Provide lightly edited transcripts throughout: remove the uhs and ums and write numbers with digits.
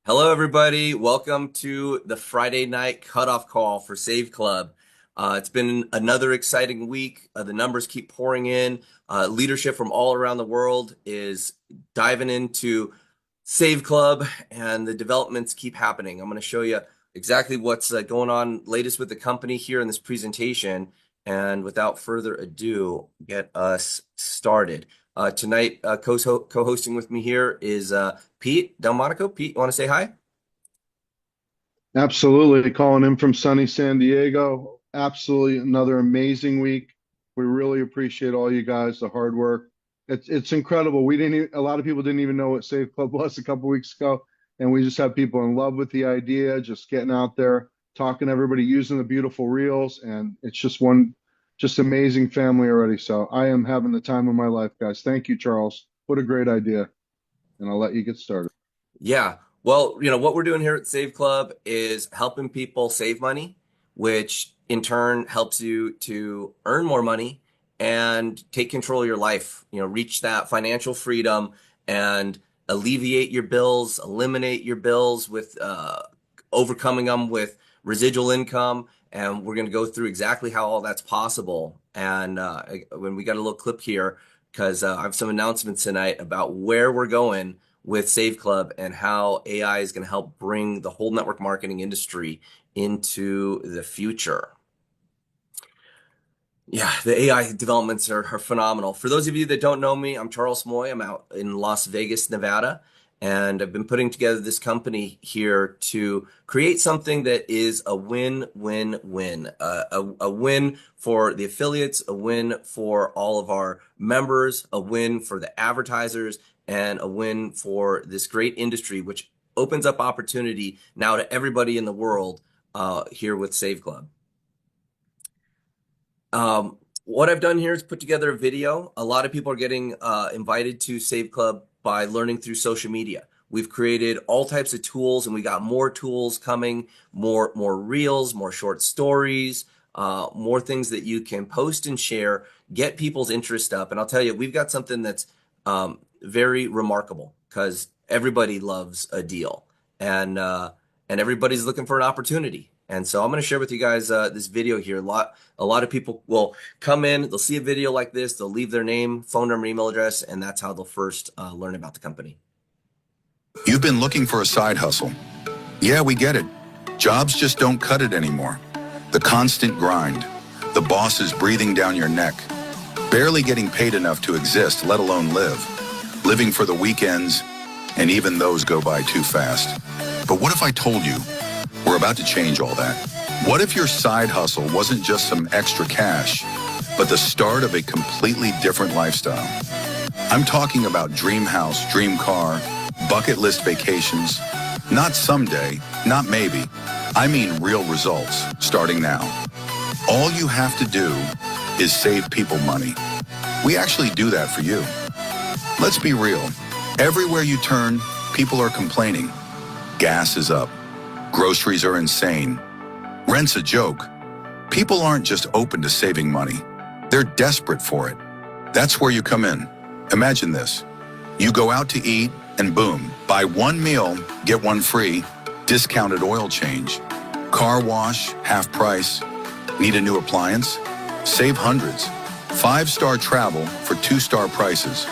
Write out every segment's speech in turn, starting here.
Hello, everybody. Welcome to the Friday night cutoff call for Save Club. It's been another exciting week. The numbers keep pouring in. Leadership from all around the world is diving into Save Club, and the developments keep happening. I'm going to show you exactly what's going on latest with the company here in this presentation. And without further ado, get us started. Tonight, co-hosting with me here is Pete Delmonico. Pete, you want to say hi? Absolutely. Calling in from sunny San Diego. Absolutely another amazing week. We really appreciate all you guys, the hard work. It's incredible. A lot of people didn't even know what Save Club was a couple weeks ago, and we just have people in love with the idea, just getting out there, talking to everybody, using the beautiful reels, and it's just amazing family already. So I am having the time of my life, guys. Thank you, Charles. What a great idea. And I'll let you get started. Yeah. Well, what we're doing here at Save Club is helping people save money, which in turn helps you to earn more money and take control of your life, reach that financial freedom and alleviate your bills, eliminate your bills with overcoming them with residual income. And we're going to go through exactly how all that's possible. And when we got a little clip here, because I have some announcements tonight about where we're going with Save Club and how AI is going to help bring the whole network marketing industry into the future. Yeah, the AI developments are phenomenal. For those of you that don't know me, I'm Charles Moy. I'm out in Las Vegas, Nevada, and I've been putting together this company here to create something that is a win-win-win. A win for the affiliates, a win for all of our members, a win for the advertisers, and a win for this great industry, which opens up opportunity now to everybody in the world here with Save Club. What I've done here is put together a video. A lot of people are getting invited to Save Club by learning through social media. We've created all types of tools, and we got more tools coming, more reels, more short stories, more things that you can post and share, get people's interest up. And I'll tell you, we've got something that's very remarkable because everybody loves a deal, and everybody's looking for an opportunity. And so I'm going to share with you guys this video here. A lot of people will come in, they'll see a video like this, they'll leave their name, phone number, email address, and that's how they'll first learn about the company. You've been looking for a side hustle. Yeah, we get it. Jobs just don't cut it anymore. The constant grind, the bosses breathing down your neck, barely getting paid enough to exist, let alone live, living for the weekends, and even those go by too fast. But what if I told you we're about to change all that? What if your side hustle wasn't just some extra cash, but the start of a completely different lifestyle? I'm talking about dream house, dream car, bucket list vacations. Not someday, not maybe. I mean real results, starting now. All you have to do is save people money. We actually do that for you. Let's be real. Everywhere you turn, people are complaining. Gas is up. Groceries are insane. Rent's a joke. People aren't just open to saving money. They're desperate for it. That's where you come in. Imagine this. You go out to eat and boom, buy one meal, get one free, discounted oil change. Car wash, half price. Need a new appliance? Save hundreds. 5-star travel for 2-star prices.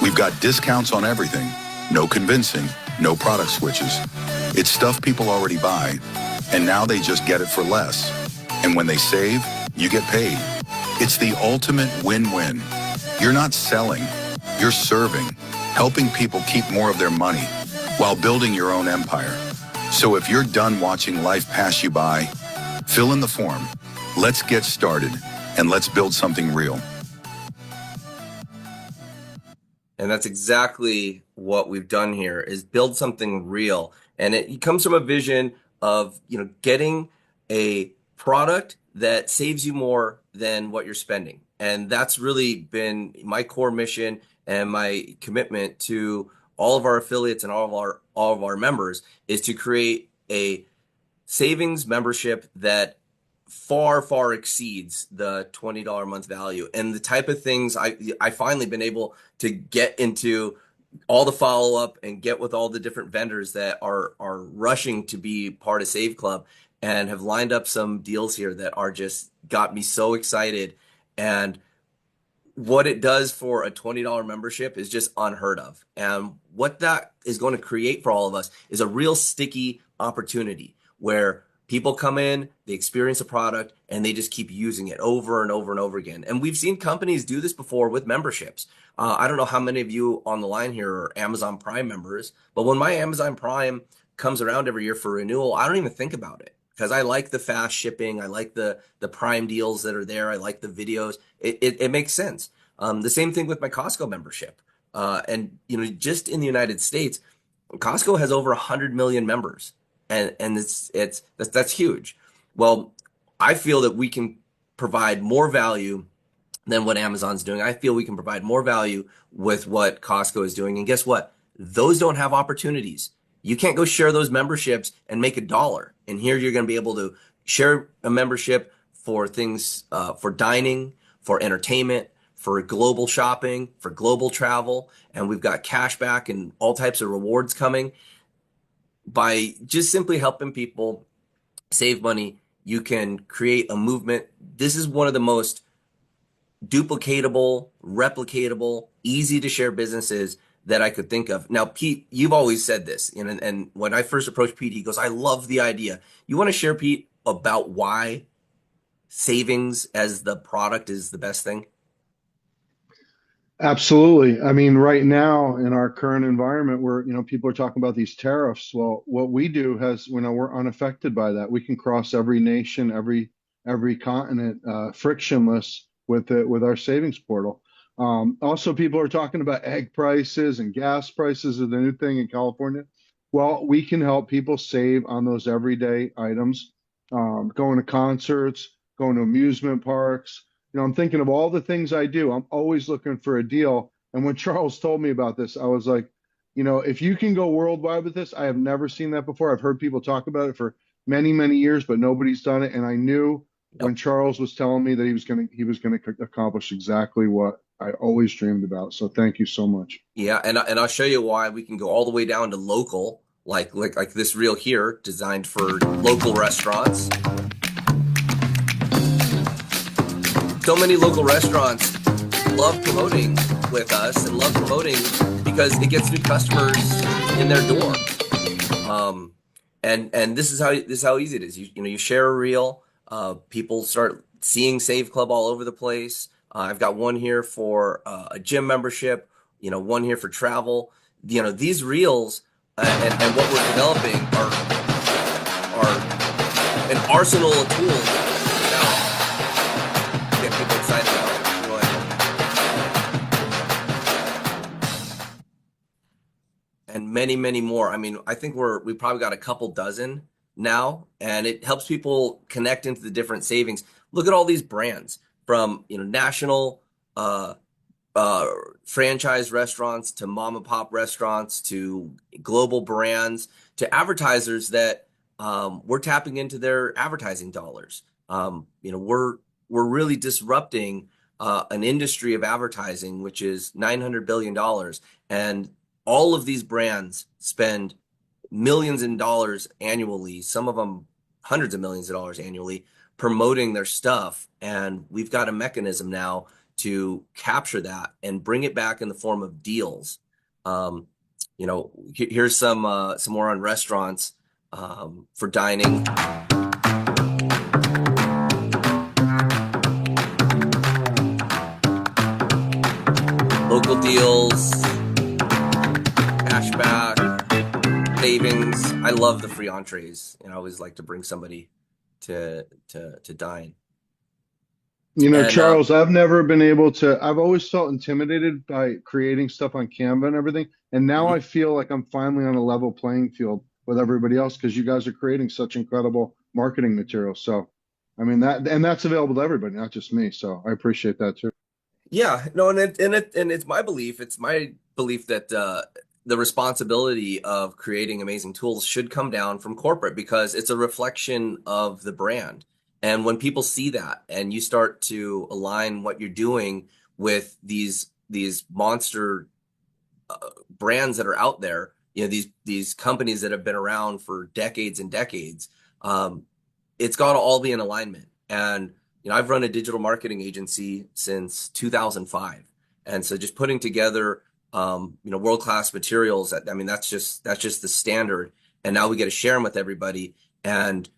We've got discounts on everything. No convincing, no product switches. It's stuff people already buy, and now they just get it for less. And when they save, you get paid. It's the ultimate win-win. You're not selling, you're serving, helping people keep more of their money while building your own empire. So if you're done watching life pass you by, fill in the form. Let's get started, and let's build something real. And that's exactly what we've done here is build something real. And it comes from a vision of, getting a product that saves you more than what you're spending. And that's really been my core mission and my commitment to all of our affiliates and all of our members is to create a savings membership that far exceeds the $20 a month value. And the type of things I finally been able to get into all the follow up and get with all the different vendors that are rushing to be part of Save Club, and have lined up some deals here that are just got me so excited. And what it does for a $20 membership is just unheard of. And what that is going to create for all of us is a real sticky opportunity where people come in, they experience a product, and they just keep using it over and over and over again. And we've seen companies do this before with memberships. I don't know how many of you on the line here are Amazon Prime members, but when my Amazon Prime comes around every year for renewal, I don't even think about it because I like the fast shipping. I like the Prime deals that are there. I like the videos. It makes sense. The same thing with my Costco membership. And just in the United States, Costco has over 100 million members, and that's huge. Well, I feel that we can provide more value than what Amazon's doing. I feel we can provide more value with what Costco is doing. And guess what? Those don't have opportunities. You can't go share those memberships and make $1. And here you're going to be able to share a membership for things, for dining, for entertainment, for global shopping, for global travel. And we've got cash back and all types of rewards coming. By just simply helping people save money, you can create a movement. This is one of the most duplicatable, replicatable, easy to share businesses that I could think of. Now, Pete, you've always said this, and when I first approached Pete, he goes, I love the idea. You want to share, Pete, about why savings as the product is the best thing? Absolutely. I mean, right now in our current environment where, people are talking about these tariffs. Well, what we do has, we're unaffected by that. We can cross every nation, every continent, frictionless with our savings portal. Also, people are talking about egg prices and gas prices are the new thing in California. Well, we can help people save on those everyday items, going to concerts, going to amusement parks. I'm thinking of all the things I do. I'm always looking for a deal. And when Charles told me about this, I was like, if you can go worldwide with this, I have never seen that before. I've heard people talk about it for many, many years, but nobody's done it. And I knew when Charles was telling me that he was going to accomplish exactly what I always dreamed about. So thank you so much. Yeah, and I'll show you why we can go all the way down to local, like this reel here, designed for local restaurants. So many local restaurants love promoting with us and love promoting because it gets new customers in their door. And this is how easy it is. You share a reel, people start seeing Save Club all over the place. I've got one here for a gym membership, one here for travel. These reels and what we're developing are an arsenal of tools. Get people excited about it. Go ahead. And many, many more. I mean, I think we probably got a couple dozen now, and it helps people connect into the different savings. Look at all these brands from national franchise restaurants to mom and pop restaurants to global brands to advertisers that we're tapping into their advertising dollars. We're really disrupting an industry of advertising, which is $900 billion. And all of these brands spend millions in dollars annually, some of them hundreds of millions of dollars annually, promoting their stuff. And we've got a mechanism now to capture that and bring it back in the form of deals. Here's some more on restaurants for dining. Local deals, cashback, savings. I love the free entrees, and I always like to bring somebody to dine. Charles, I've never been able to. I've always felt intimidated by creating stuff on Canva and everything, and now I feel like I'm finally on a level playing field with everybody else because you guys are creating such incredible marketing material. So, I mean that's available to everybody, not just me. So I appreciate that too. Yeah, no, and it's my belief. It's my belief that the responsibility of creating amazing tools should come down from corporate because it's a reflection of the brand. And when people see that, and you start to align what you're doing with these monster brands that are out there, these companies that have been around for decades and decades, it's got to all be in alignment. And I've run a digital marketing agency since 2005, and so just putting together world-class materials, that's just the standard. And now we get to share them with everybody. And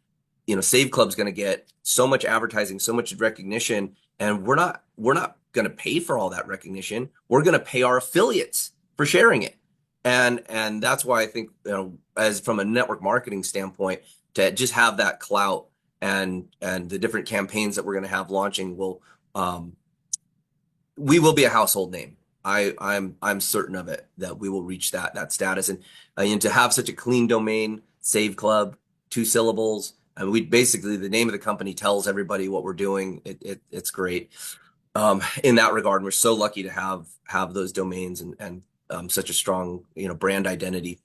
Save Club's going to get so much advertising, so much recognition, and we're not going to pay for all that recognition. We're going to pay our affiliates for sharing it. And that's why I think, as from a network marketing standpoint, to just have that clout and the different campaigns that we're going to have launching we will be a household name. I'm certain of it, that we will reach that status. And to have such a clean domain, Save Club, 2 syllables, and we basically, the name of the company tells everybody what we're doing. It's great in that regard. And we're so lucky to have those domains and such a strong brand identity.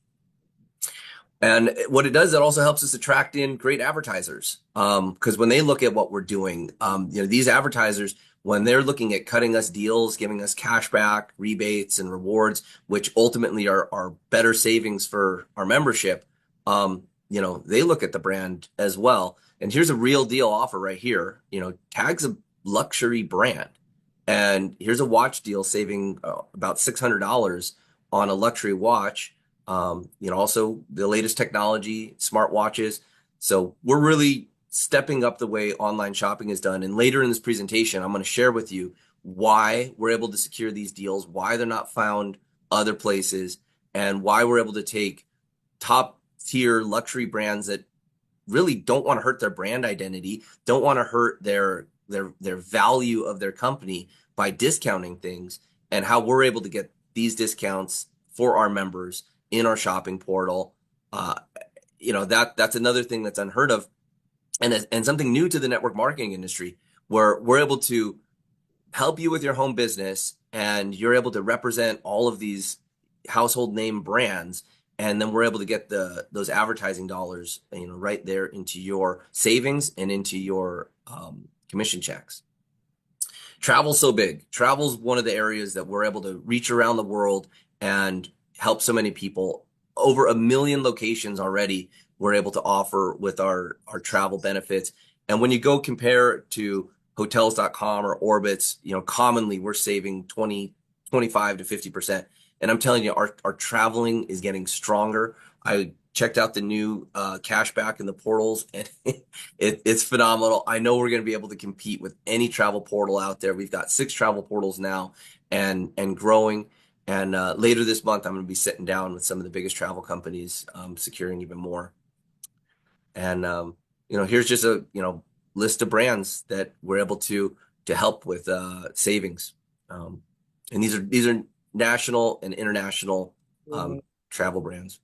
And what it does, it also helps us attract in great advertisers, because when they look at what we're doing, these advertisers, when they're looking at cutting us deals, giving us cash back, rebates, and rewards, which ultimately are better savings for our membership, they look at the brand as well. And here's a real deal offer right here. Tag's a luxury brand, and here's a watch deal saving about $600 on a luxury watch. Also the latest technology, smart watches. So we're really stepping up the way online shopping is done. And later in this presentation, I'm going to share with you why we're able to secure these deals, why they're not found other places, and why we're able to take top tier luxury brands that really don't want to hurt their brand identity, don't want to hurt their value of their company by discounting things, and how we're able to get these discounts for our members in our shopping portal. That's another thing that's unheard of, and something new to the network marketing industry, where we're able to help you with your home business, and you're able to represent all of these household name brands, and then we're able to get those advertising dollars right there into your savings and into your commission checks. Travel's so big. Travel's one of the areas that we're able to reach around the world and help so many people. Over 1 million locations already we're able to offer with our travel benefits. And when you go compare to hotels.com or Orbitz, commonly we're saving 25 to 50%. And I'm telling you, our traveling is getting stronger. I checked out the new cashback in the portals, and it's phenomenal. I know we're going to be able to compete with any travel portal out there. We've got 6 travel portals now and growing. And later this month, I'm going to be sitting down with some of the biggest travel companies, securing even more. And here's just a list of brands that we're able to help with savings. And these are national and international travel brands.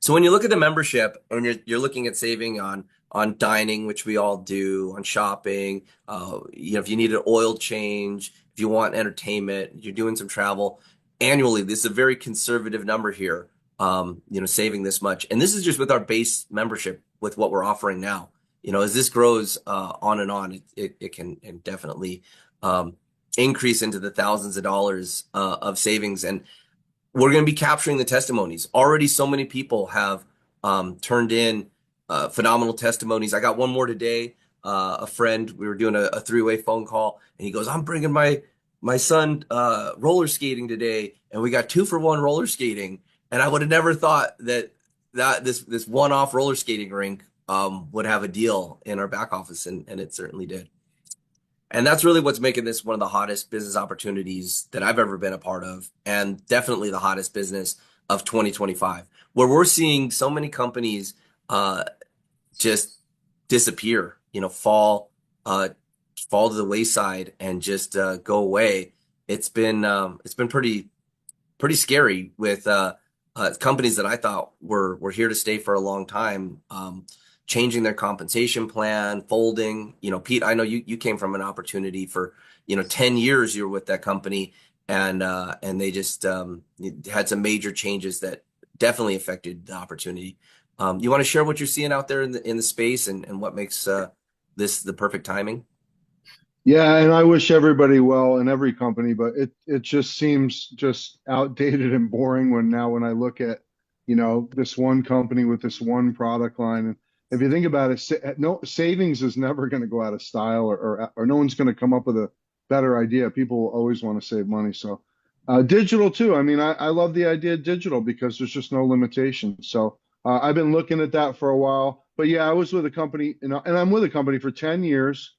So when you look at the membership and you're looking at saving on dining, which we all do, on shopping, if you need an oil change, if you want entertainment, you're doing some travel annually, this is a very conservative number here, saving this much. And this is just with our base membership, with what we're offering now. As this grows on and on, it can definitely increase into the thousands of dollars of savings. And we're going to be capturing the testimonies. Already so many people have turned in phenomenal testimonies. I got one more today. A friend, we were doing a 3-way phone call, and he goes, I'm bringing my son roller skating today, and we got 2-for-1 roller skating. And I would have never thought that this one-off roller skating rink would have a deal in our back office, and it certainly did. And that's really what's making this one of the hottest business opportunities that I've ever been a part of, and definitely the hottest business of 2025, where we're seeing so many companies just disappear, fall to the wayside and just go away. It's been pretty scary with companies that I thought were here to stay for a long time, changing their compensation plan, folding. Pete, I know you came from an opportunity for 10 years. You were with that company, and they just had some major changes that definitely affected the opportunity. You want to share what you're seeing out there in the space, and what makes this the perfect timing? Yeah, and I wish everybody well in every company, but it just seems just outdated and boring when I look at, this one company with this one product line. And if you think about it, no savings is never going to go out of style, or no one's going to come up with a better idea. People will always want to save money. So digital too. I mean, I love the idea of digital because there's just no limitations. So I've been looking at that for a while. But yeah, I was with a company, and I'm with a company for 10 years,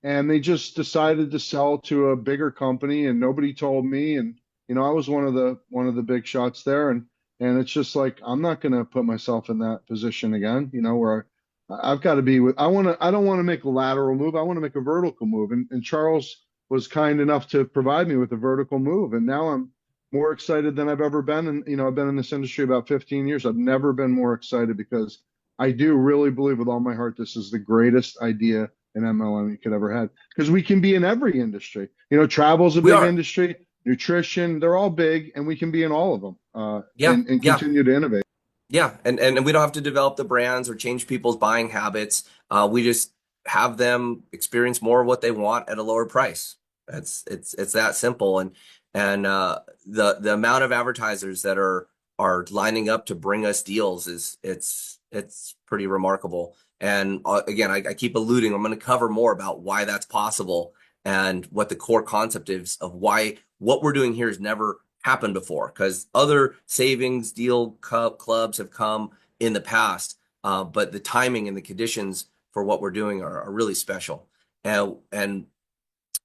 and they just decided to sell to a bigger company, and nobody told me. And I was one of the big shots there. And it's just like, I'm not going to put myself in that position again, where I've got to be with, I don't want to make a lateral move. I want to make a vertical move. And Charles was kind enough to provide me with a vertical move, and now I'm more excited than I've ever been. And I've been in this industry about 15 years. I've never been more excited, because I do really believe with all my heart this is the greatest idea in MLM you could ever had, because we can be in every industry. Travel's a We big are. industry, nutrition, they're all big, and we can be in all of them, Yeah. and Yeah. continue to innovate. Yeah, and we don't have to develop the brands or change people's buying habits. We just have them experience more of what they want at a lower price. It's that simple. And the amount of advertisers that are lining up to bring us deals is it's pretty remarkable. And again, I keep alluding, I'm going to cover more about why that's possible and what the core concept is of why what we're doing here has never happened before, because other savings deal clubs have come in the past, but the timing and the conditions for what we're doing are really special. And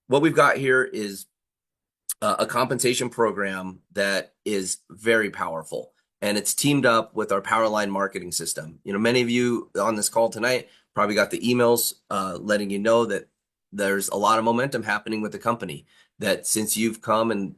what we've got here is a compensation program that is very powerful, and it's teamed up with our Powerline marketing system. Many of you on this call tonight probably got the emails letting you know that there's a lot of momentum happening with the company, that since you've come and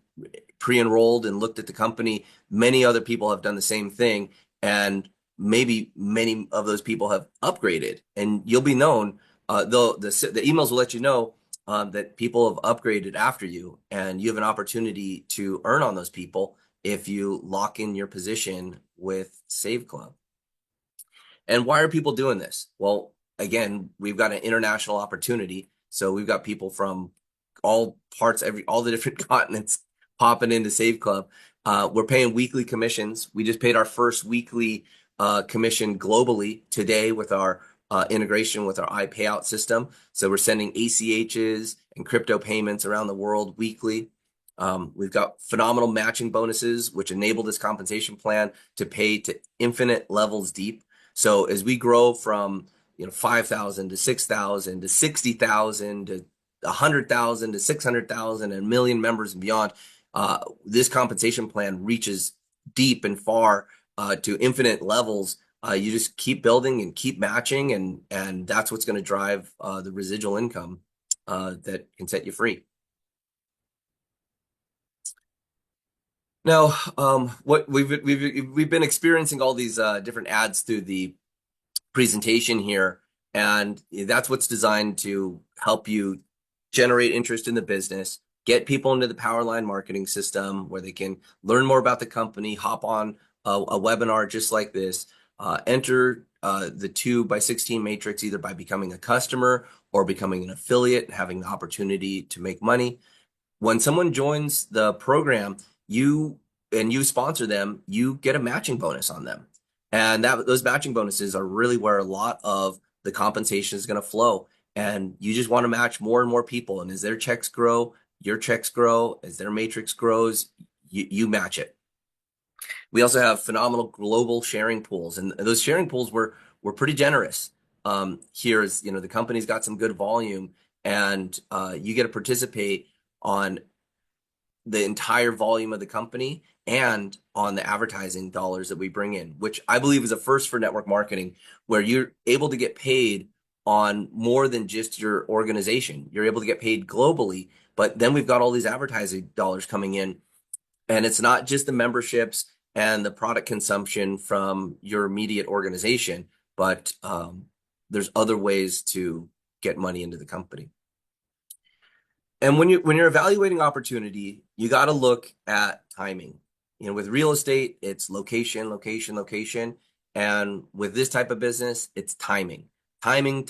pre-enrolled and looked at the company, many other people have done the same thing, and maybe many of those people have upgraded, and you'll be known. The emails will let you know that people have upgraded after you, and you have an opportunity to earn on those people if you lock in your position with Save Club. And why are people doing this? Well, again, we've got an international opportunity. So we've got people from all parts, all the different continents popping into Save Club. We're paying weekly commissions. We just paid our first weekly commission globally today with our integration with our iPayout system. So we're sending ACHs and crypto payments around the world weekly. We've got phenomenal matching bonuses, which enable this compensation plan to pay to infinite levels deep. So as we grow from 5,000 to 6,000 to 60,000 to 100,000 to 600,000 and a million members and beyond, this compensation plan reaches deep and far to infinite levels. You just keep building and keep matching, and that's what's going to drive the residual income that can set you free. Now, what we've been experiencing all these different ads through the presentation here, and that's what's designed to help you generate interest in the business, get people into the Powerline marketing system where they can learn more about the company, hop on a webinar just like this, enter the 2x16 matrix either by becoming a customer or becoming an affiliate, having the opportunity to make money. When someone joins the program, you sponsor them, you get a matching bonus on them. And those matching bonuses are really where a lot of the compensation is going to flow. And you just want to match more and more people. And as their checks grow, your checks grow. As their matrix grows, you match it. We also have phenomenal global sharing pools, and those sharing pools were pretty generous. Here is, the company's got some good volume, and you get to participate on the entire volume of the company and on the advertising dollars that we bring in, which I believe is a first for network marketing, where you're able to get paid on more than just your organization. You're able to get paid globally, but then we've got all these advertising dollars coming in, and it's not just the memberships and the product consumption from your immediate organization, but there's other ways to get money into the company. And when you're evaluating opportunity, you got to look at timing. With real estate, it's location, location, location. And with this type of business, it's timing. Timing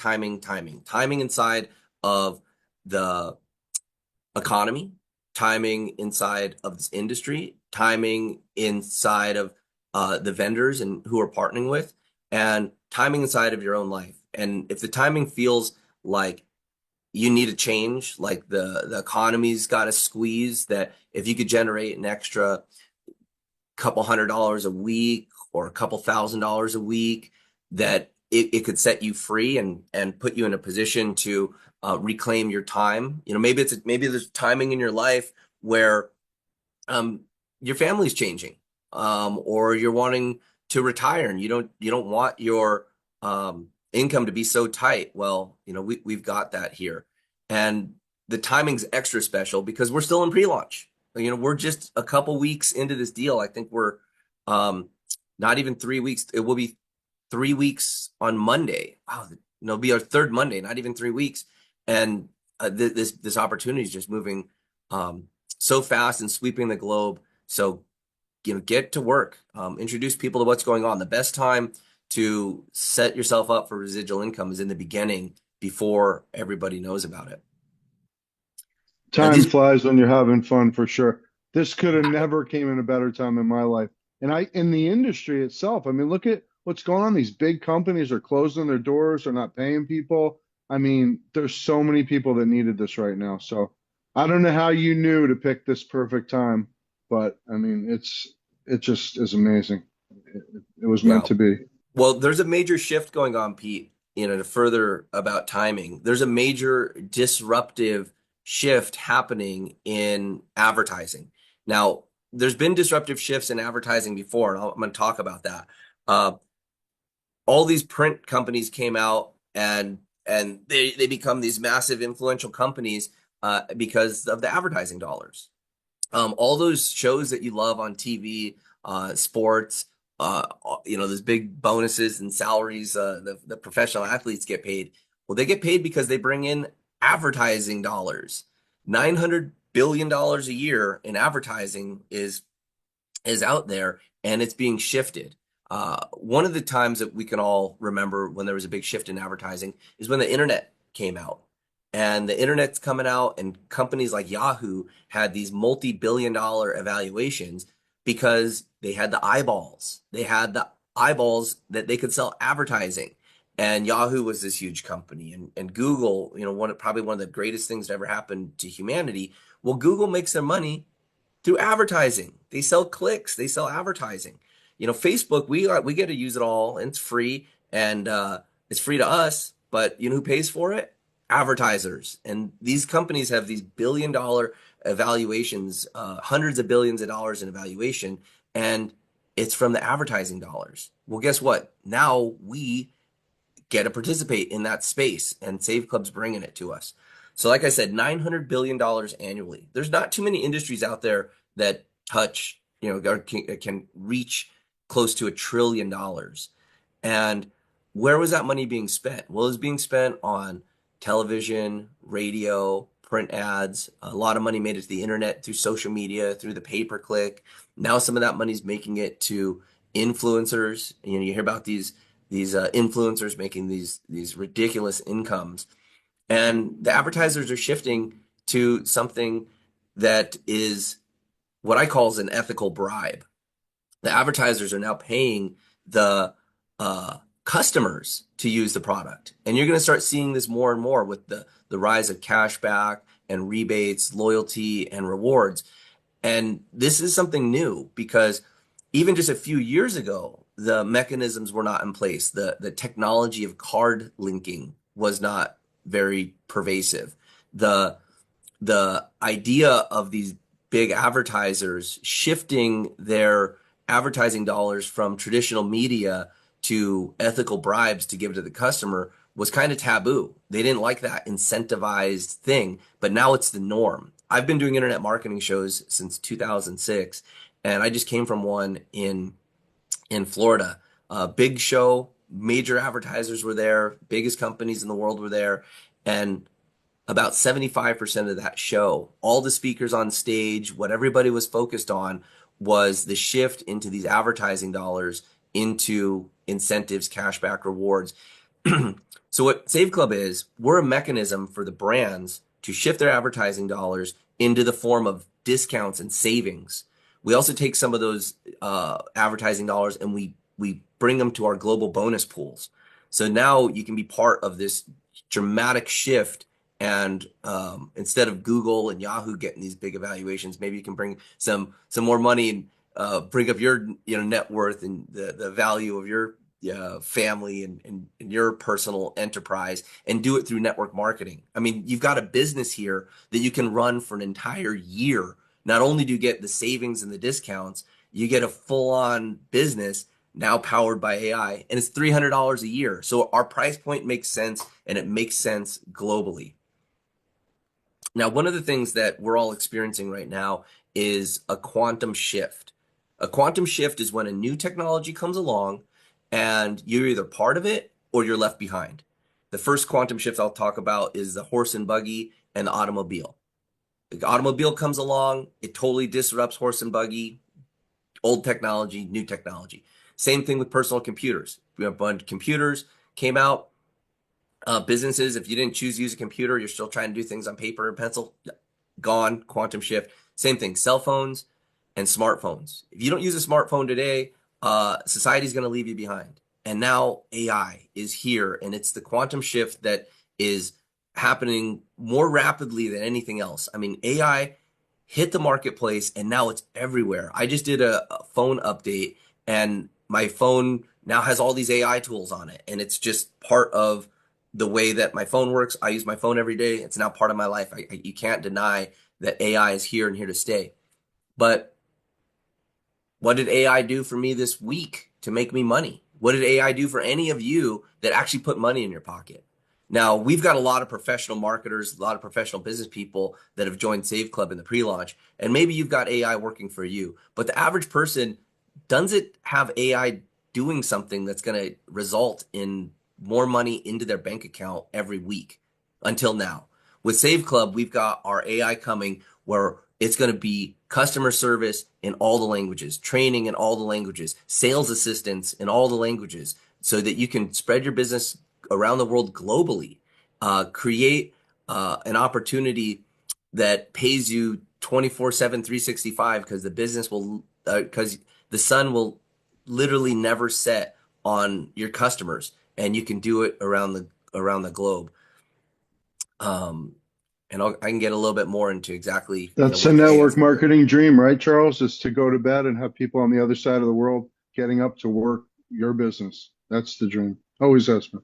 inside of the economy, timing inside of this industry, timing inside of the vendors and who are partnering with, and timing inside of your own life. And if the timing feels like you need a change, like the economy's got a squeeze, that if you could generate an extra couple $100 a week or a couple $1,000 a week, that it could set you free and put you in a position to reclaim your time. Maybe there's timing in your life where your family's changing, or you're wanting to retire and you don't want your income to be so tight. Well, we've got that here, and the timing's extra special because we're still in pre-launch. We're just a couple weeks into this deal. I think we're not even 3 weeks. It will be 3 weeks on Monday. Wow, it'll be our third Monday, not even 3 weeks. And this opportunity is just moving so fast and sweeping the globe. So, get to work, introduce people to what's going on. The best time to set yourself up for residual income is in the beginning, before everybody knows about it. Time flies when you're having fun, for sure. This could have never came in a better time in my life. And in the industry itself, I mean, look at what's going on. These big companies are closing their doors, are not paying people. I mean, there's so many people that needed this right now. So I don't know how you knew to pick this perfect time, but I mean, it just is amazing. It was meant to be. Well, there's a major shift going on, Pete, to further about timing. There's a major disruptive shift happening in advertising. Now, there's been disruptive shifts in advertising before, and I'm going to talk about that. All these print companies came out, and they become these massive influential companies because of the advertising dollars. All those shows that you love on TV, sports, those big bonuses and salaries, the professional athletes get paid. Well, they get paid because they bring in advertising dollars. $900 billion a year in advertising is out there, and it's being shifted. One of the times that we can all remember when there was a big shift in advertising is when the internet came out. And the internet's coming out, and companies like Yahoo had these multi-billion-dollar evaluations because they had the eyeballs. They had the eyeballs that they could sell advertising. And Yahoo was this huge company, and Google, probably one of the greatest things that ever happened to humanity. Well, Google makes their money through advertising. They sell clicks, they sell advertising. Facebook, we get to use it all, and it's free, and it's free to us. But who pays for it? Advertisers. And these companies have these billion-dollar evaluations, hundreds of billions of dollars in evaluation, and it's from the advertising dollars. Well, guess what? Now we get to participate in that space, and Save Club's bringing it to us. So like I said, $900 billion annually. There's not too many industries out there that touch, can reach close to $1 trillion. And where was that money being spent? Well, it was being spent on television, radio, print ads. A lot of money made it to the internet through social media, through the pay-per-click. Now some of that money's making it to influencers. You hear about these influencers making these ridiculous incomes, and the advertisers are shifting to something that is what I call an ethical bribe. The advertisers are now paying the customers to use the product, and you're going to start seeing this more and more with the rise of cashback and rebates, loyalty and rewards. And this is something new, because even just a few years ago, the mechanisms were not in place. The technology of card linking was not very pervasive. The idea of these big advertisers shifting their advertising dollars from traditional media to ethical bribes to give to the customer was kind of taboo. They didn't like that incentivized thing, but now it's the norm. I've been doing internet marketing shows since 2006, and I just came from one in Florida. Big show, major advertisers were there, biggest companies in the world were there, and about 75% of that show, all the speakers on stage, what everybody was focused on was the shift into these advertising dollars into incentives, cashback, rewards. So what Save Club is, we're a mechanism for the brands to shift their advertising dollars into the form of discounts and savings. We also take some of those advertising dollars and we bring them to our global bonus pools. So now you can be part of this dramatic shift. And instead of Google and Yahoo getting these big evaluations, maybe you can bring some more money and bring up your net worth and the value of your family and your personal enterprise, and do it through network marketing. I mean, you've got a business here that you can run for an entire year. Not only do you get the savings and the discounts, you get a full-on business now powered by AI, and it's $300 a year. So our price point makes sense, and it makes sense globally. Now, one of the things that we're all experiencing right now is a quantum shift. A quantum shift is when a new technology comes along and you're either part of it or you're left behind. The first quantum shift I'll talk about is the horse and buggy and the automobile. The automobile comes along, it totally disrupts horse and buggy, old technology, new technology. Same thing with personal computers. We have a bunch of computers came out. Businesses, if you didn't choose to use a computer, you're still trying to do things on paper and pencil, gone, quantum shift. Same thing, cell phones and smartphones. If you don't use a smartphone today, society's going to leave you behind. And now AI is here, and it's the quantum shift that is happening more rapidly than anything else. I mean, AI hit the marketplace, and now it's everywhere. I just did a phone update, and my phone now has all these AI tools on it, and it's just part of the way that my phone works. I use my phone every day. It's now part of my life. You can't deny that AI is here and here to stay. But what did AI do for me this week to make me money? What did AI do for any of you that actually put money in your pocket? Now, we've got a lot of professional marketers, a lot of professional business people that have joined Save Club in the pre-launch, and maybe you've got AI working for you. But the average person doesn't have AI doing something that's going to result in more money into their bank account every week until now. With Save Club, we've got our AI coming where it's going to be customer service in all the languages, training in all the languages, sales assistance in all the languages, so that you can spread your business around the world globally, create an opportunity that pays you 24/7, 365, because the business will, because the sun will literally never set on your customers, and you can do it around the globe. And I can get a little bit more into exactly That's what a the AI network is gonna do. marketing dream, right, Charles? Is to go to bed and have people on the other side of the world getting up to work your business. That's the dream. Always has been.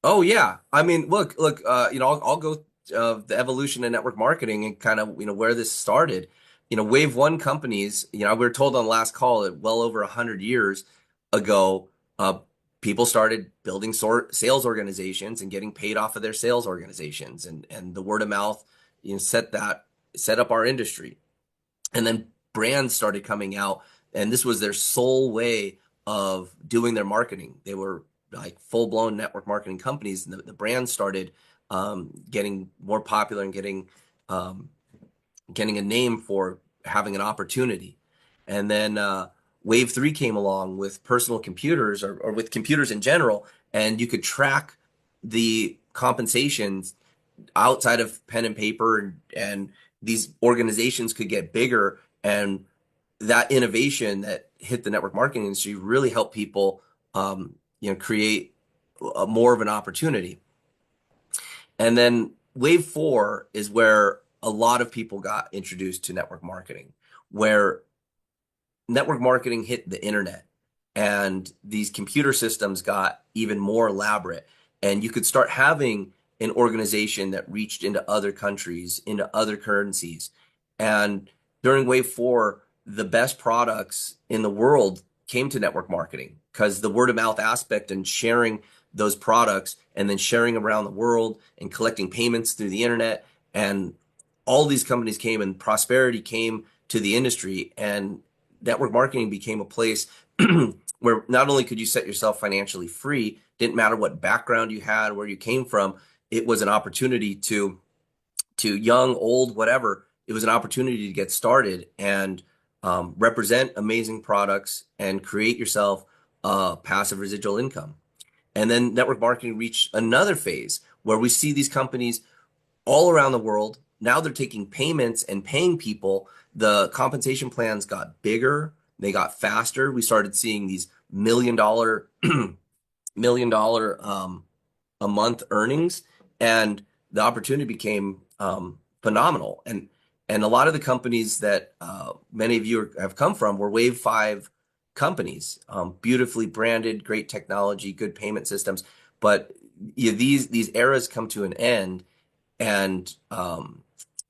Oh yeah, I mean, look, I'll go the evolution of network marketing and kind of where this started. Wave one companies. We were told on the last call that well over 100 years ago, people started building sales organizations and getting paid off of their sales organizations, and the word of mouth, set up our industry. And then brands started coming out, and this was their sole way of doing their marketing. They were like full-blown network marketing companies, and the brands started getting more popular and getting a name for having an opportunity. And then Wave 3 came along with personal computers, or with computers in general, and you could track the compensations outside of pen and paper, and these organizations could get bigger. And that innovation that hit the network marketing industry really helped people create more of an opportunity. And then Wave 4 is where a lot of people got introduced to network marketing, where network marketing hit the internet, and these computer systems got even more elaborate, and you could start having an organization that reached into other countries, into other currencies. And during Wave 4, the best products in the world came to network marketing, because the word of mouth aspect and sharing those products and then sharing around the world and collecting payments through the internet, and all these companies came, and prosperity came to the industry, and network marketing became a place where not only could you set yourself financially free, didn't matter what background you had, where you came from, it was an opportunity to young, old, whatever, it was an opportunity to get started and represent amazing products and create yourself passive residual income. And then network marketing reached another phase where we see these companies all around the world now they're taking payments and paying people. The compensation plans got bigger, they got faster. We started seeing these $1 million $1 million a month earnings, and the opportunity became phenomenal. And a lot of the companies that many of you have come from were Wave 5 companies, beautifully branded, great technology, good payment systems. But these eras come to an end, and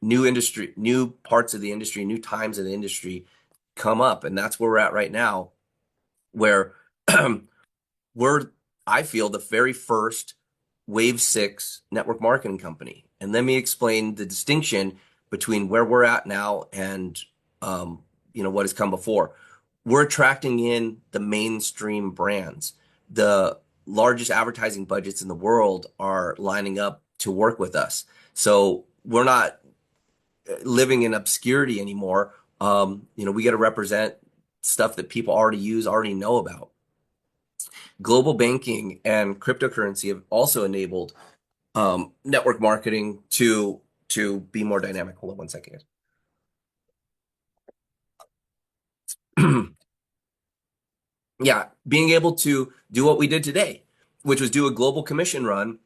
new parts of the industry, new times of the industry come up, and that's where we're at right now, where we're, I feel, the very first Wave 6 network marketing company. And let me explain the distinction between where we're at now and what has come before. We're attracting in the mainstream brands. The largest advertising budgets in the world are lining up to work with us. So we're not living in obscurity anymore. We get to represent stuff that people already use, already know about. Global banking and cryptocurrency have also enabled network marketing to be more dynamic. Hold on one second. Yeah, being able to do what we did today, which was do a global commission run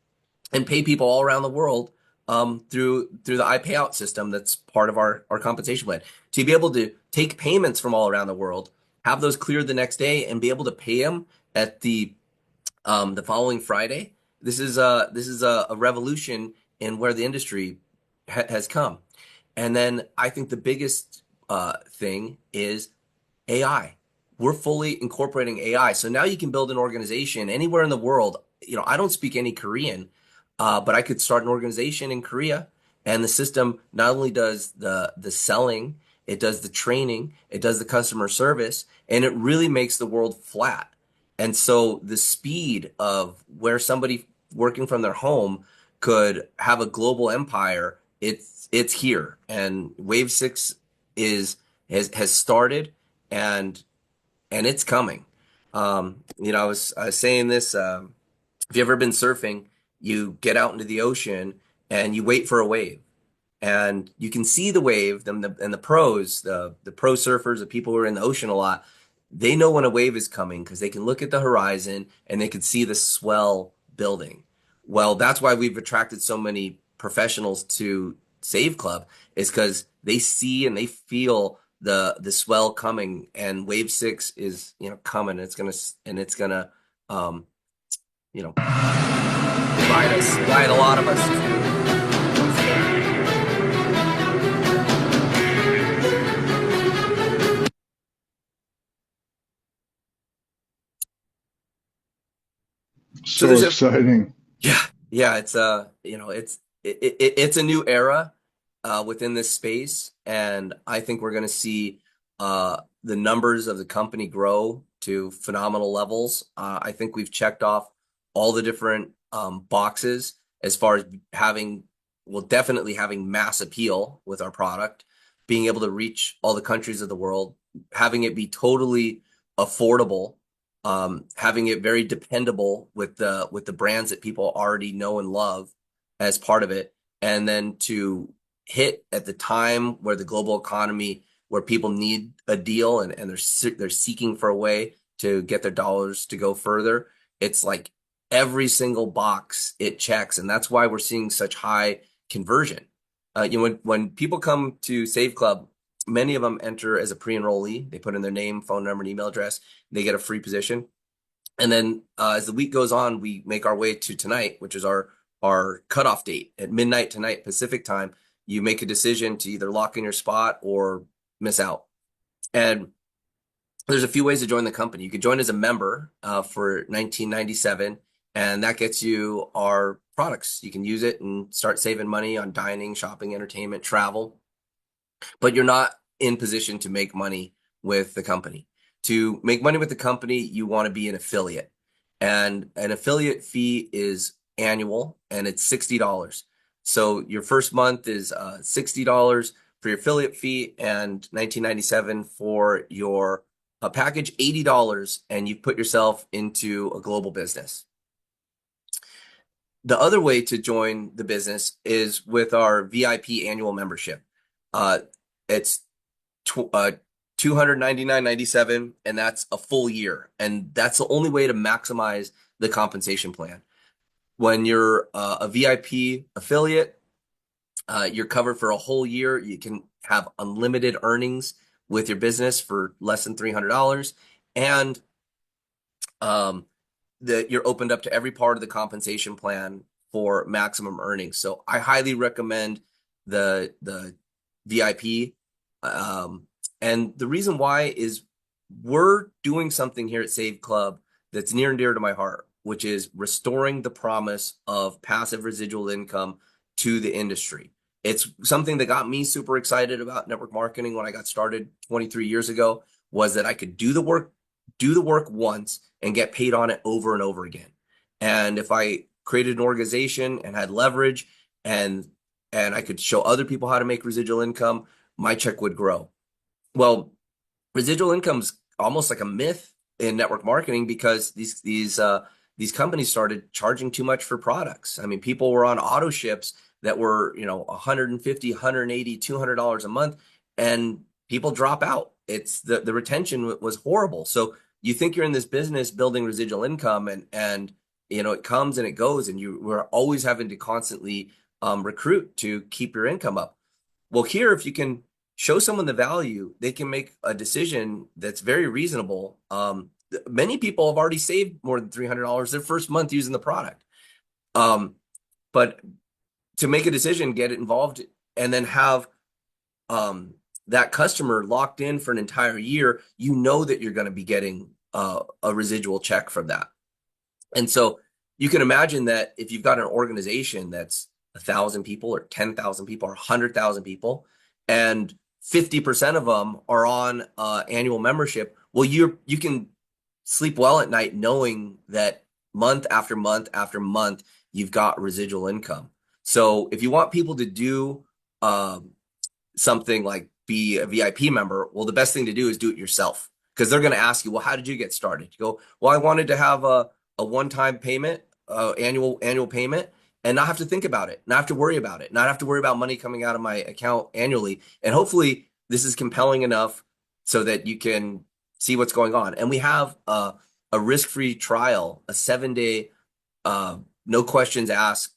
and pay people all around the world through the iPayout system that's part of our compensation plan. To be able to take payments from all around the world, have those cleared the next day, and be able to pay them at the following Friday. This is a revolution in where the industry has come. And then I think the biggest thing is AI. We're fully incorporating AI. So now you can build an organization anywhere in the world. I don't speak any Korean, but I could start an organization in Korea, and the system not only does the selling, it does the training, it does the customer service, and it really makes the world flat. And so the speed of where somebody working from their home could have a global empire, it's here. And Wave 6 has started, and it's coming. I was saying this, if you've ever been surfing, you get out into the ocean and you wait for a wave, and you can see the wave, and the pros, the pro surfers, the people who are in the ocean a lot, they know when a wave is coming because they can look at the horizon and they can see the swell building. Well, that's why we've attracted so many professionals to Save Club, is because they see and they feel the swell coming, and Wave 6 is coming. It's gonna ride a lot of us. So exciting. Yeah, it's it's a new era within this space, and I think we're going to see the numbers of the company grow to phenomenal levels. I think we've checked off all the different boxes as far as definitely having mass appeal with our product, being able to reach all the countries of the world, having it be totally affordable, having it very dependable with the brands that people already know and love as part of it, and then to hit at the time where the global economy, where people need a deal and they're seeking for a way to get their dollars to go further. It's like every single box it checks, and that's why we're seeing such high conversion. When people come to Save Club, many of them enter as a pre-enrollee. They put in their name, phone number, and email address. They get a free position. And then as the week goes on, we make our way to tonight, which is our cutoff date at midnight tonight, Pacific time. You make a decision to either lock in your spot or miss out. And there's a few ways to join the company. You could join as a member for $19.97, and that gets you our products. You can use it and start saving money on dining, shopping, entertainment, travel. But you're not in position to make money with the company. To make money with the company, you want to be an affiliate. And an affiliate fee is annual, and it's $60. So your first month is $60 for your affiliate fee and $19.97 for your package, $80, and you've put yourself into a global business. The other way to join the business is with our VIP annual membership. Uh, it's tw 299.97, and that's a full year. And that's the only way to maximize the compensation plan. When you're a VIP affiliate, you're covered for a whole year. You can have unlimited earnings with your business for less than $300, and um, that you're opened up to every part of the compensation plan for maximum earnings. So I highly recommend the VIP. Um, and the reason why is we're doing something here at Save Club that's near and dear to my heart, which is restoring the promise of passive residual income to the industry. It's something that got me super excited about network marketing when I got started 23 years ago, was that I could do the work once and get paid on it over and over again. And if I created an organization and had leverage and I could show other people how to make residual income, my check would grow. Well, residual income's almost like a myth in network marketing because these companies started charging too much for products. I mean, people were on auto ships that were, you know, 150, 180, $200 a month, and people drop out. It's the retention was horrible. So you think you're in this business building residual income, and you know, it comes and it goes, and we're always having to constantly recruit to keep your income up. Well, here, if you can show someone the value, they can make a decision that's very reasonable. Many people have already saved more than $300 their first month using the product. But to make a decision, get it involved, and then have that customer locked in for an entire year, you know that you're going to be getting a residual check from that. And so you can imagine that if you've got an organization that's 1,000 people or 10,000 people or 100,000 people, and 50% of them are on annual membership, well, you can sleep well at night knowing that month after month after month, you've got residual income. So if you want people to do something like be a VIP member, well, the best thing to do is do it yourself, because they're going to ask you, well, how did you get started? You go, well, I wanted to have a one-time payment, annual payment, and not have to think about it, not have to worry about it, not have to worry about money coming out of my account annually. And hopefully this is compelling enough so that you can see what's going on. And we have a risk-free trial, a 7-day, no questions asked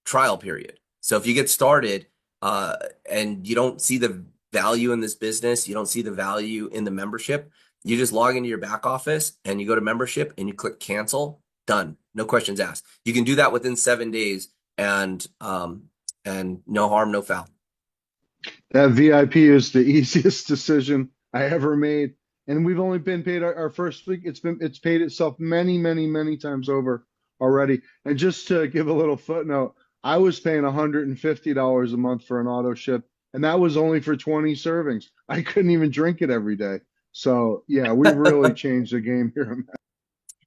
trial period. So if you get started and you don't see the value in this business, you don't see the value in the membership, you just log into your back office and you go to membership and you click cancel, done. No questions asked. You can do that within 7 days, and no harm, no foul. That VIP is the easiest decision I ever made. And we've only been paid our first week. It's paid itself many, many, many times over already. And just to give a little footnote, I was paying $150 a month for an auto ship, and that was only for 20 servings. I couldn't even drink it every day. So yeah, we've really changed the game here.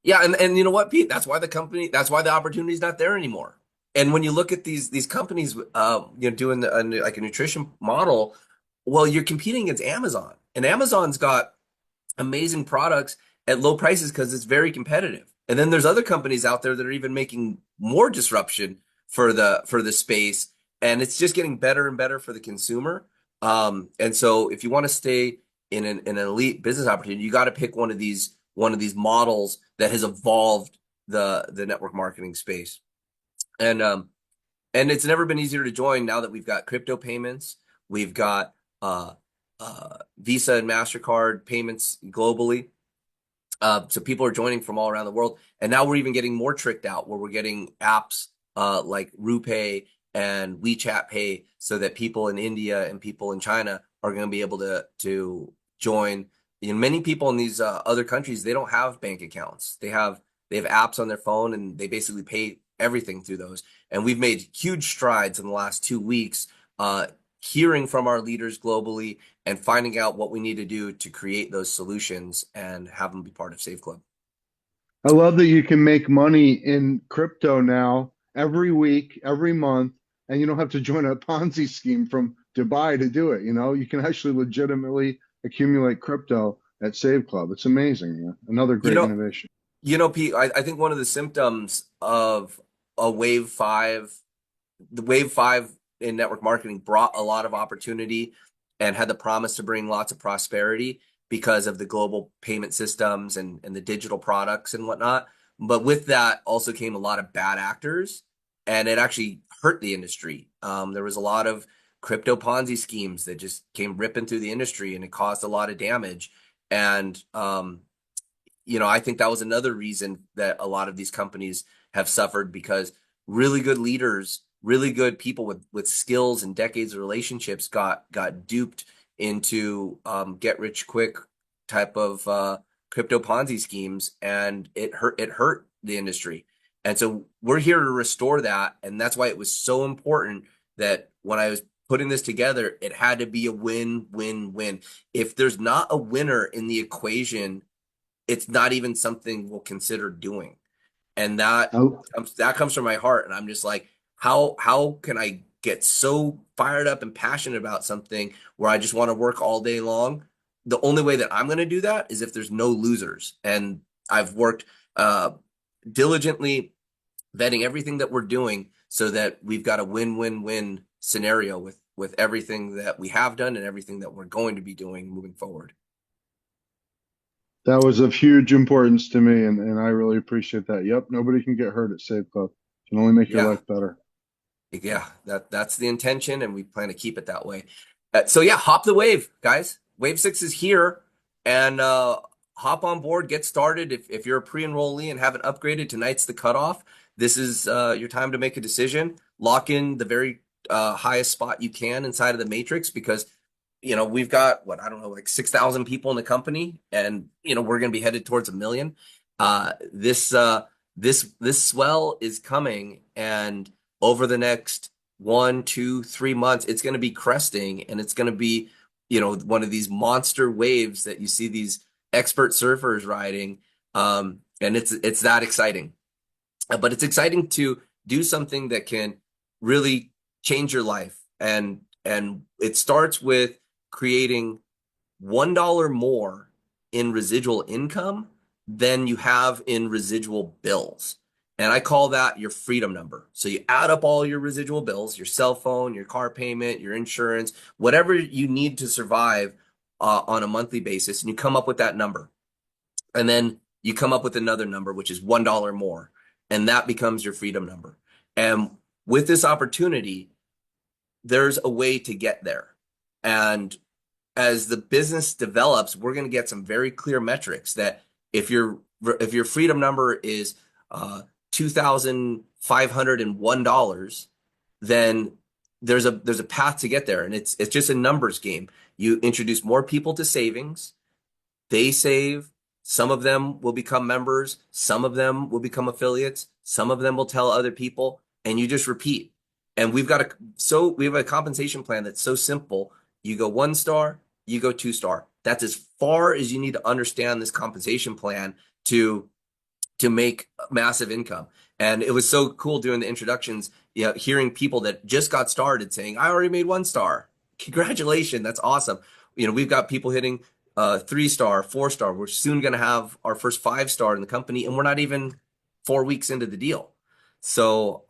Yeah, and you know what, Pete? That's why the opportunity is not there anymore. And when you look at these companies, you know, doing like a nutrition model, well, you're competing against Amazon, and Amazon's got amazing products at low prices because it's very competitive. And then there's other companies out there that are even making more disruption for the space, and it's just getting better and better for the consumer. And so if you want to stay in an elite business opportunity, you got to pick one of these models that has evolved the network marketing space. And it's never been easier to join now that we've got crypto payments, we've got Visa and MasterCard payments globally. So people are joining from all around the world. And now we're even getting more tricked out, where we're getting apps like RuPay and WeChat Pay, so that people in India and people in China are going to be able to join. You know, many people in these other countries, they don't have bank accounts. They have apps on their phone, and they basically pay everything through those. And we've made huge strides in the last 2 weeks, hearing from our leaders globally and finding out what we need to do to create those solutions and have them be part of Save Club. I love that you can make money in crypto now every week, every month, and you don't have to join a Ponzi scheme from Dubai to do it. You know, you can actually legitimately accumulate crypto at Save Club. It's amazing. Yeah. Another great innovation. You know, Pete, I think one of the symptoms of a wave five. The wave five in network marketing brought a lot of opportunity and had the promise to bring lots of prosperity because of the global payment systems and the digital products and whatnot. But with that also came a lot of bad actors, and it actually hurt the industry. There was a lot of crypto Ponzi schemes that just came ripping through the industry, and it caused a lot of damage. And I think that was another reason that a lot of these companies have suffered, because really good leaders, really good people with skills and decades of relationships got duped into get rich quick type of crypto Ponzi schemes, and it hurt the industry. And so we're here to restore that, and that's why it was so important that when I was putting this together, it had to be a win-win-win. If there's not a winner in the equation, it's not even something we'll consider doing. And that Oh, comes from my heart. And I'm just like, how can I get so fired up and passionate about something where I just want to work all day long? The only way that I'm going to do that is if there's no losers. And I've worked diligently vetting everything that we're doing so that we've got a win-win-win scenario with everything that we have done and everything that we're going to be doing moving forward. that was of huge importance to me, and I really appreciate that. Yep, nobody can get hurt at Save Club. Can only make your Yeah. life better. Yeah, that's the intention, and we plan to keep it that way. So yeah, hop the wave, guys. Wave 6 is here, and hop on board, get started. If you're a pre-enrollee and haven't upgraded, tonight's the cutoff. This is your time to make a decision. Lock in the very highest spot you can inside of the matrix, because we've got what, I don't know, like 6,000 people in the company, and we're going to be headed towards 1 million. This swell is coming, and over the next 1, 2, 3 months, it's going to be cresting, and it's going to be, one of these monster waves that you see these expert surfers riding. And it's that exciting. But it's exciting to do something that can really change your life. And it starts with creating $1 more in residual income than you have in residual bills. And I call that your freedom number. So you add up all your residual bills, your cell phone, your car payment, your insurance, whatever you need to survive on a monthly basis, and you come up with that number. And then you come up with another number, which is $1 more. And that becomes your freedom number. And with this opportunity, there's a way to get there. And as the business develops, we're going to get some very clear metrics that if your freedom number is $2,501, then there's a path to get there, and it's just a numbers game. You introduce more people to savings, they save. Some of them will become members, some of them will become affiliates, some of them will tell other people, and you just repeat. And we have a compensation plan that's so simple. You go 1 star, you go 2 star. That's as far as you need to understand this compensation plan to make massive income. And it was so cool doing the introductions, hearing people that just got started saying, I already made 1 star. Congratulations, that's awesome. We've got people hitting 3 star, 4 star. We're soon going to have our first 5 star in the company, and we're not even 4 weeks into the deal. So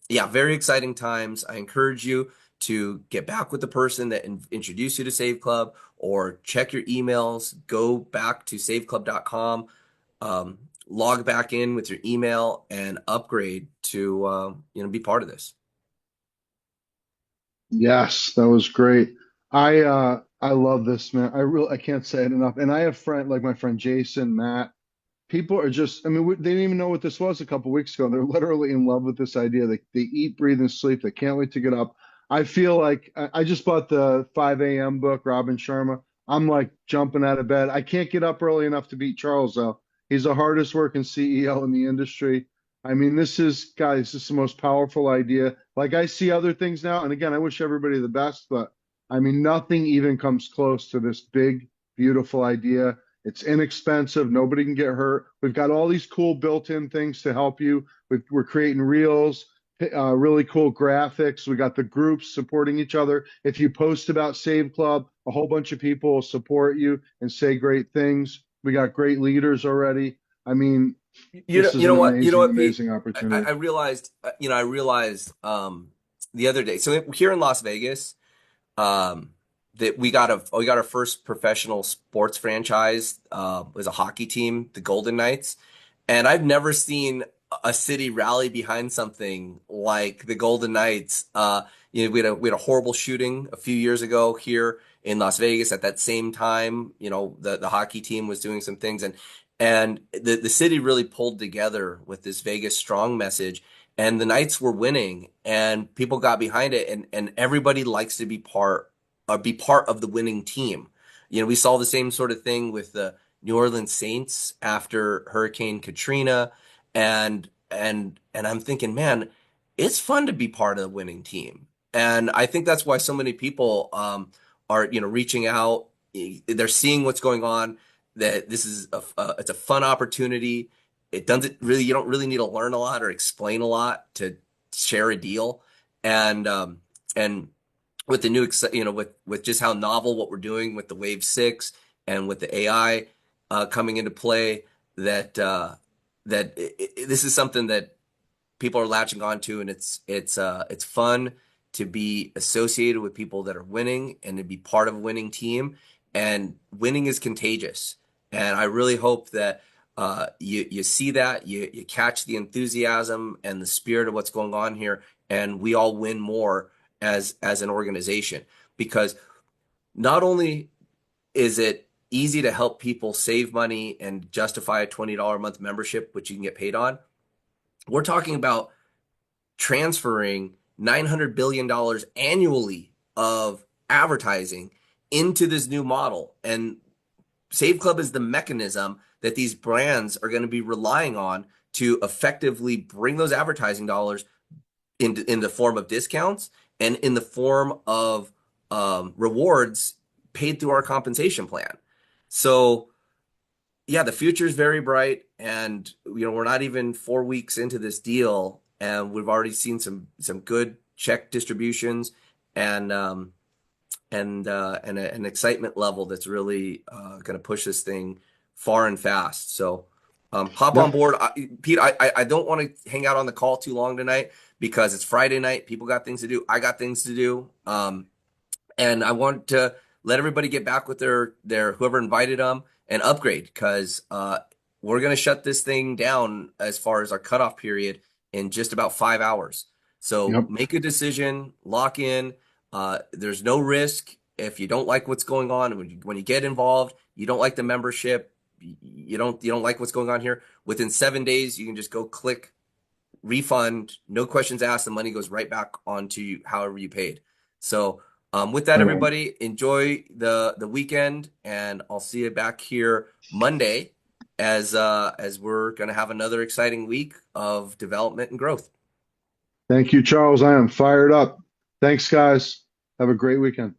yeah, very exciting times. I encourage you to get back with the person that introduced you to Save Club, or check your emails, go back to saveclub.com, log back in with your email, and upgrade to be part of this. Yes, that was great. I love this, man. I can't say it enough. And I have like my friend Jason, Matt. People are just, I mean, they didn't even know what this was a couple weeks ago. They're literally in love with this idea. They eat, breathe, and sleep. They can't wait to get up. I feel like I just bought the 5 a.m. book, Robin Sharma. I'm like jumping out of bed. I can't get up early enough to beat Charles, though. He's the hardest working CEO in the industry. I mean, guys, this is the most powerful idea. Like, I see other things now. And again, I wish everybody the best, but I mean, nothing even comes close to this big, beautiful idea. It's inexpensive. Nobody can get hurt. We've got all these cool built-in things to help you. We're creating reels, really cool graphics. We got the groups supporting each other. If you post about Save Club, a whole bunch of people will support you and say great things. We got great leaders already. I mean, This is You an know what, amazing, Pete, amazing opportunity. I realized, the other day. So here in Las Vegas, that we got our first professional sports franchise. Was a hockey team, the Golden Knights, and I've never seen a city rally behind something like the Golden Knights. We had a horrible shooting a few years ago here in Las Vegas. At that same time, the hockey team was doing some things, and the city really pulled together with this Vegas strong message. And the Knights were winning, and people got behind it, and everybody likes to be part of the winning team. We saw the same sort of thing with the New Orleans Saints after Hurricane Katrina, and I'm thinking, man, it's fun to be part of the winning team. And I think that's why so many people are reaching out. They're seeing what's going on. That this is it's a fun opportunity. It doesn't really You don't really need to learn a lot or explain a lot to share a deal. And with the new with just how novel what we're doing with the Wave 6 and with the AI coming into play, this is something that people are latching on to, and it's fun to be associated with people that are winning and to be part of a winning team. And winning is contagious. And I really hope that you see that, you catch the enthusiasm and the spirit of what's going on here, and we all win more as an organization. Because not only is it easy to help people save money and justify a $20 a month membership, which you can get paid on, we're talking about transferring $900 billion annually of advertising into this new model. And Save Club is the mechanism that these brands are going to be relying on to effectively bring those advertising dollars in the form of discounts and in the form of rewards paid through our compensation plan. So yeah, the future is very bright, and we're not even 4 weeks into this deal, and we've already seen some good check distributions, and an excitement level that's really going to push this thing far and fast. So hop on Yep. board. Pete, I don't want to hang out on the call too long tonight because it's Friday night. People got things to do. I got things to do. And I want to let everybody get back with their whoever invited them and upgrade, because we're going to shut this thing down as far as our cutoff period in just about 5 hours. So Yep. make a decision, lock in. There's no risk if you don't like what's going on. When you get involved, you don't like the membership, you don't like what's going on here. Within 7 days, you can just go click refund, no questions asked. The money goes right back onto you, however you paid. So with that, All right. everybody, enjoy the weekend, and I'll see you back here Monday as we're going to have another exciting week of development and growth. Thank you, Charles. I am fired up. Thanks, guys. Have a great weekend.